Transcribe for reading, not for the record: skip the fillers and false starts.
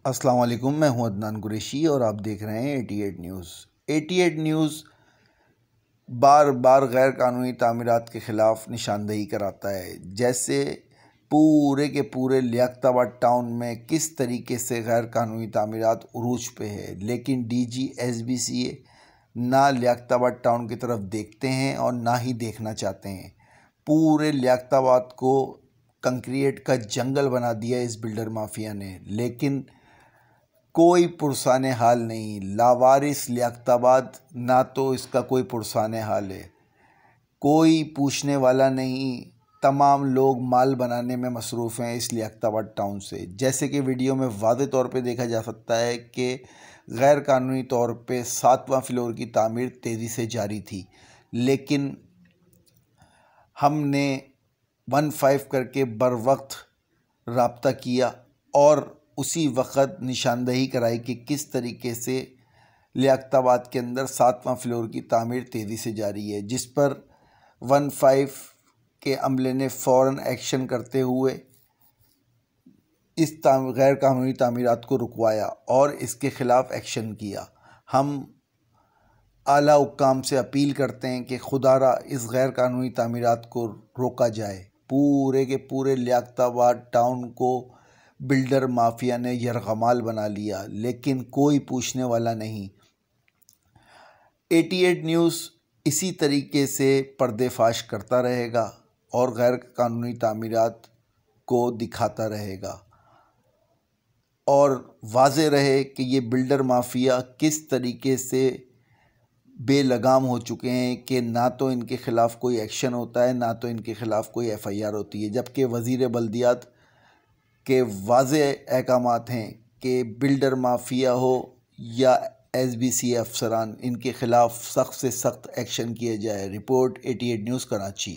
अस्सलाम वालेकुम, मैं हूं अदनान कुरैशी और आप देख रहे हैं 88 न्यूज़। 88 न्यूज़ बार बार गैर कानूनी तामीरात के ख़िलाफ़ निशानदेही कराता है, जैसे पूरे के पूरे लियाकताबाद टाउन में किस तरीके से गैर कानूनी तामीरात उरूज पे है, लेकिन डीजी SBCA ना लियाकताबाद टाउन की तरफ देखते हैं और ना ही देखना चाहते हैं। पूरे लियाकताबाद को कंक्रीट का जंगल बना दिया इस बिल्डर माफिया ने, लेकिन कोई पुरसाने हाल नहीं। लावारिस लियाकताबाद, ना तो इसका कोई पुरसाने हाल है, कोई पूछने वाला नहीं। तमाम लोग माल बनाने में मसरूफ़ हैं इस लियाकताबाद टाउन से। जैसे कि वीडियो में वाज़े तौर पे देखा जा सकता है कि गैर कानूनी तौर पे 7वां फ्लोर की तामीर तेज़ी से जारी थी, लेकिन हमने 15 करके बर वक्त रब्ता किया और उसी वक़्त निशानदेही कराई कि किस तरीके से लियाकताबाद के अंदर 7वां फ्लोर की तामीर तेज़ी से जारी है, जिस पर 15 के अमले ने फ़ौरन एक्शन करते हुए इस गैर कानूनी तामीरात को रुकवाया और इसके ख़िलाफ़ एक्शन किया। हम आला हुक्काम से अपील करते हैं कि खुदारा इस गैर कानूनी तामीरात को रोका जाए। पूरे के पूरे लियाकताबाद टाउन को बिल्डर माफिया ने यरगमाल बना लिया, लेकिन कोई पूछने वाला नहीं। 88 न्यूज़ इसी तरीके से पर्देफाश करता रहेगा और गैर कानूनी तामीरात को दिखाता रहेगा, और वाज़े रहे कि ये बिल्डर माफिया किस तरीके से बेलगाम हो चुके हैं कि ना तो इनके ख़िलाफ़ कोई एक्शन होता है, ना तो इनके ख़िलाफ़ कोई FIR होती है। जबकि वज़ीर बल्दियात के वाज़े अहकामात हैं कि बिल्डर माफिया हो या SBCA अफसरान, इनके ख़िलाफ़ सख्त से सख्त एक्शन किया जाए। Report 88 news Karachi.